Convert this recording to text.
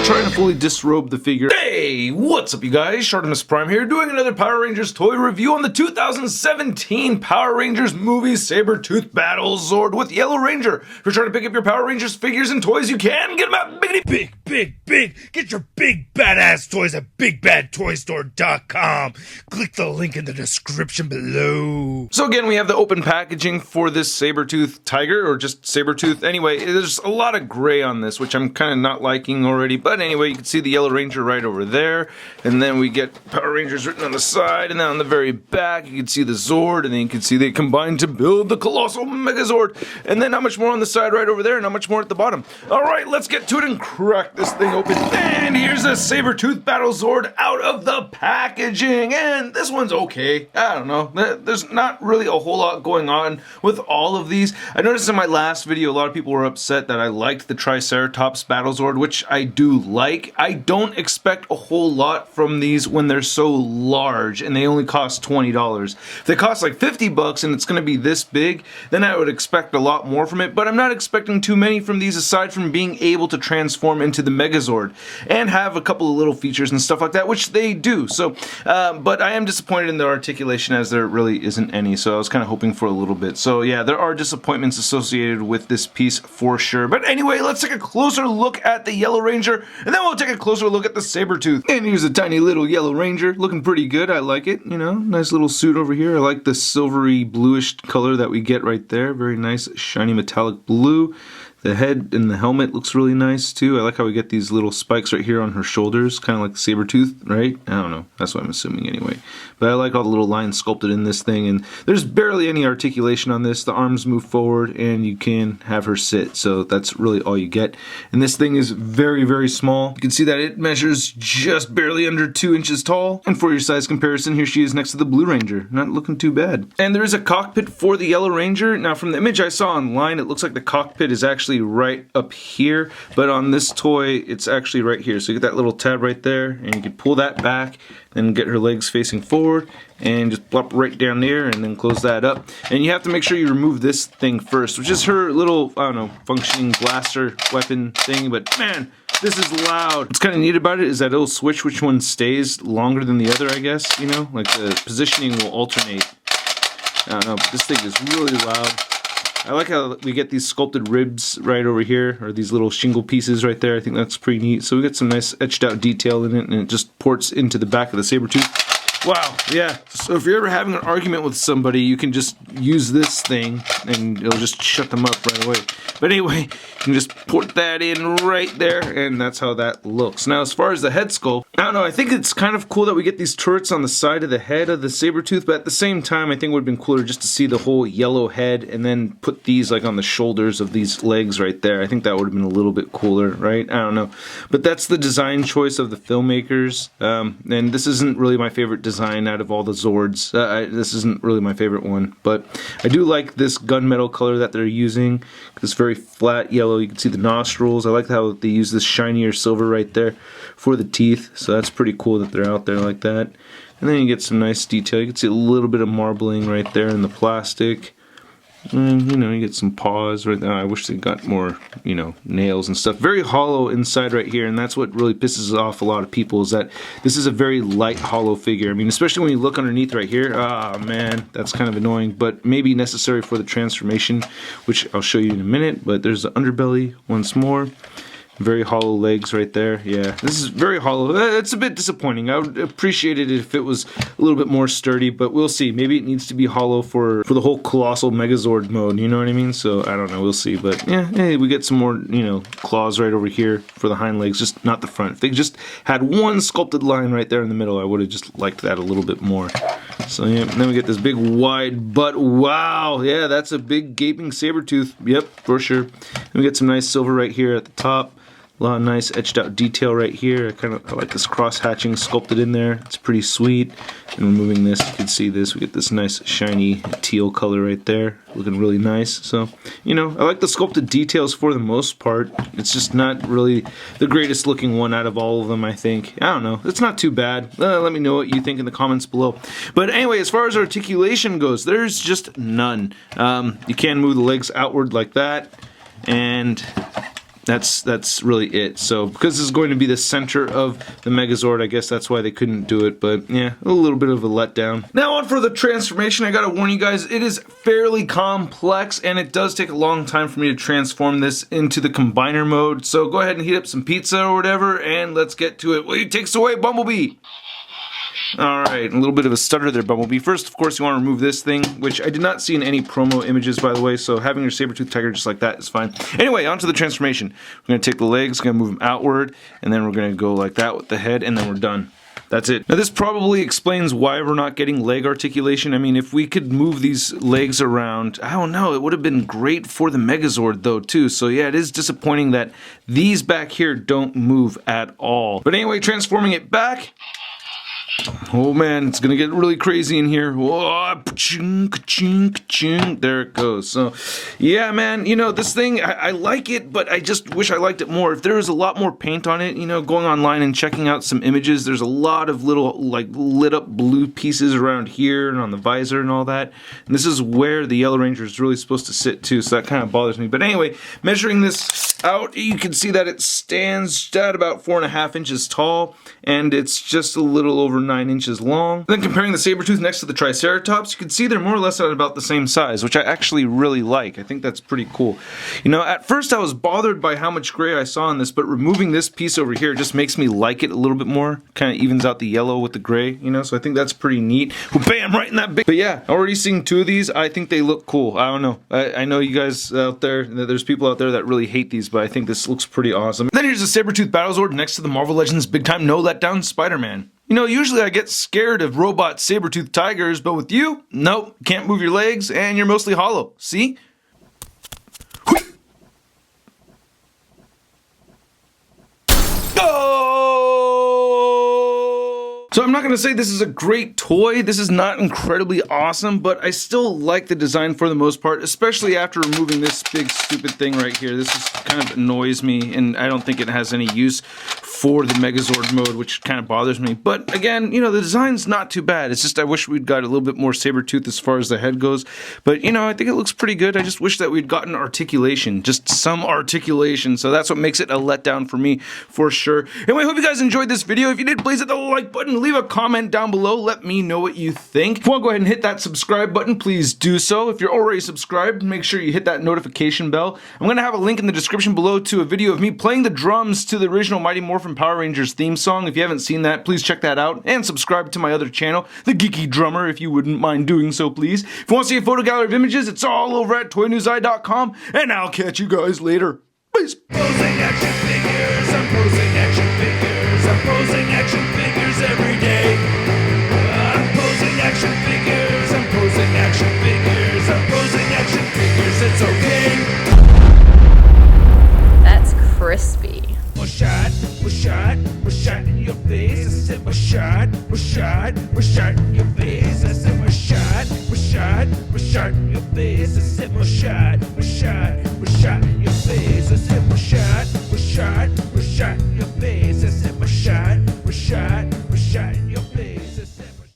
trying to fully disrobe the figure. Hey, what's up you guys? ShartimusPrime here, doing another Power Rangers toy review on the 2017 Power Rangers movie Saber-Tooth Battlezord with Yellow Ranger. If you're trying to pick up your Power Rangers figures and toys, you can get them at Big. Get your big badass toys at BigBadToyStore.com. Click the link in the description below. So again, we have the open packaging for this Saber-Tooth Tiger, or just Saber-Tooth. Anyway, there's a lot of gray on this, which I'm kind of not liking already. But anyway, you can see the Yellow Ranger right over there. And then we get Power Rangers written on the side. And then on the very back, you can see the Zord. And then you can see they combined to build the Colossal Megazord. And then not much more on the side right over there, and not much more at the bottom. Alright, let's get to it and crack this thing open. And here's a Saber-Tooth Battlezord out of the packaging. And this one's okay. I don't know. There's not really a whole lot going on with all of these. I noticed in my last video, a lot of people were upset that I liked the Triceratops Battlezord, which I do like. I don't expect a whole lot from these when they're so large and they only cost $20. If they cost like 50 bucks and it's going to be this big, then I would expect a lot more from it, but I'm not expecting too many from these aside from being able to transform into the Megazord and have a couple of little features and stuff like that, which they do. So, but I am disappointed in the articulation as there really isn't any, so I was kind of hoping for a little bit. So yeah, there are disappointments associated with this piece for sure. But anyway, let's take a closer look at the Yellow Ranger, and then we'll take a closer look at the Saber-Tooth. And here's a tiny little Yellow Ranger, looking pretty good. I like it, you know, nice little suit over here. I like the silvery bluish color that we get right there. Very nice, shiny metallic blue. The head and the helmet looks really nice too. I like how we get these little spikes right here on her shoulders, kind of like Saber-Tooth, right? I don't know. That's what I'm assuming anyway. But I like all the little lines sculpted in this thing, and there's barely any articulation on this. The arms move forward and you can have her sit, so that's really all you get. And this thing is very, very small. You can see that it measures just barely under 2 inches tall. And for your size comparison, here she is next to the Blue Ranger. Not looking too bad. And there is a cockpit for the Yellow Ranger. Now from the image I saw online, it looks like the cockpit is actually right up here, but on this toy it's actually right here. So you get that little tab right there, and you can pull that back and get her legs facing forward and just plop right down there and then close that up. And you have to make sure you remove this thing first, which is her little, I don't know, functioning blaster weapon thing. But man, this is loud. What's kind of neat about it is that it'll switch which one stays longer than the other, I guess, you know, like the positioning will alternate. I don't know, but this thing is really loud. I like how we get these sculpted ribs right over here, or these little shingle pieces right there. I think that's pretty neat. So we get some nice etched out detail in it, and it just ports into the back of the Saber-Tooth. Wow, yeah. So if you're ever having an argument with somebody, you can just use this thing and it'll just shut them up right away. But anyway, you can just port that in right there, and that's how that looks. Now, as far as the head sculpt, I don't know, I think it's kind of cool that we get these turrets on the side of the head of the Saber-Tooth, but at the same time, I think it would have been cooler just to see the whole yellow head and then put these like on the shoulders of these legs right there. I think that would have been a little bit cooler, right? I don't know. But that's the design choice of the filmmakers, and this isn't really my favorite design out of all the Zords. This isn't really my favorite one, but I do like this gunmetal color that they're using. This very flat yellow. You can see the nostrils. I like how they use this shinier silver right there for the teeth, so that's pretty cool that they're out there like that. And then you get some nice detail. You can see a little bit of marbling right there in the plastic. And, you know, you get some paws right there. I wish they got more, you know, nails and stuff. Very hollow inside right here, and that's what really pisses off a lot of people, is that this is a very light, hollow figure. I mean, especially when you look underneath right here. Ah, man, that's kind of annoying, but maybe necessary for the transformation, which I'll show you in a minute. But there's the underbelly once more. Very hollow legs right there. Yeah, this is very hollow. It's a bit disappointing. I would appreciate it if it was a little bit more sturdy, but we'll see. Maybe it needs to be hollow for the whole Colossal Megazord mode, you know what I mean? So, I don't know, we'll see. But, yeah, hey, we get some more, you know, claws right over here for the hind legs, just not the front. If they just had one sculpted line right there in the middle, I would have just liked that a little bit more. So, yeah, then we get this big wide butt. Wow, yeah, that's a big gaping Saber-Tooth. Yep, for sure. And we get some nice silver right here at the top. A lot of nice etched out detail right here. I like this cross hatching sculpted in there. It's pretty sweet. And removing this, you can see this. We get this nice shiny teal color right there. Looking really nice. So, you know, I like the sculpted details for the most part. It's just not really the greatest looking one out of all of them, I think. I don't know. It's not too bad. Let me know what you think in the comments below. But anyway, as far as articulation goes, there's just none. You can move the legs outward like that. And That's really it. So because this is going to be the center of the Megazord, I guess that's why they couldn't do it. But yeah, a little bit of a letdown. Now on for the transformation. I gotta warn you guys, it is fairly complex and it does take a long time for me to transform this into the combiner mode. So go ahead and heat up some pizza or whatever and let's get to it. Well, it takes away Bumblebee. Alright, a little bit of a stutter there, Bumblebee. First, of course, you want to remove this thing, which I did not see in any promo images, by the way, so having your Saber-Tooth Tiger just like that is fine. Anyway, onto the transformation. We're going to take the legs, going to move them outward, and then we're going to go like that with the head, and then we're done. That's it. Now this probably explains why we're not getting leg articulation. I mean, if we could move these legs around, I don't know, it would have been great for the Megazord though too. So yeah, it is disappointing that these back here don't move at all. But anyway, transforming it back. Oh man, it's gonna get really crazy in here. Whoa, there it goes. So, yeah, man, you know, this thing, I like it, but I just wish I liked it more. If there was a lot more paint on it, you know, going online and checking out some images, there's a lot of little, like, lit up blue pieces around here and on the visor and all that. And this is where the Yellow Ranger is really supposed to sit too, so that kind of bothers me. But anyway, measuring this out, you can see that it stands at about 4.5 inches tall, and it's just a little over 9 inches long. Then comparing the Sabertooth next to the Triceratops, you can see they're more or less at about the same size, which I actually really like. I think that's pretty cool. You know, at first I was bothered by how much gray I saw in this, but removing this piece over here just makes me like it a little bit more. Kind of evens out the yellow with the gray, you know, so I think that's pretty neat. Well, bam, right in that big. But yeah, already seeing two of these, I think they look cool. I don't know. I know you guys out there, there's people out there that really hate these, but I think this looks pretty awesome. Then here's the Saber-Tooth Battlezord next to the Marvel Legends Big Time No Letdown Spider-Man. You know, usually I get scared of robot saber-tooth tigers, but with you, nope, can't move your legs, and you're mostly hollow. See? So I'm not going to say this is a great toy, this is not incredibly awesome, but I still like the design for the most part, especially after removing this big stupid thing right here. This just kind of annoys me, and I don't think it has any use for the Megazord mode, which kind of bothers me. But again, you know, the design's not too bad. It's just I wish we'd got a little bit more Saber-Tooth as far as the head goes. But, you know, I think it looks pretty good. I just wish that we'd gotten articulation, just some articulation. So that's what makes it a letdown for me, for sure. Anyway, I hope you guys enjoyed this video. If you did, please hit the like button. Leave a comment down below. Let me know what you think. If you want to go ahead and hit that subscribe button, please do so. If you're already subscribed, make sure you hit that notification bell. I'm going to have a link in the description below to a video of me playing the drums to the original Mighty Morphin Power Rangers theme song. If you haven't seen that, please check that out. And subscribe to my other channel, The Geeky Drummer, if you wouldn't mind doing so, please. If you want to see a photo gallery of images, it's all over at toynewseye.com. And I'll catch you guys later. Peace. Posing action figures, I'm posing action figures, I'm posing action figures every day. I'm posing action figures, I'm posing action figures, I'm posing action figures, it's okay. That's crispy. Was shot in your face. I said was shot in your face. I said was shot in your face. I said was shot in your face. I said was shot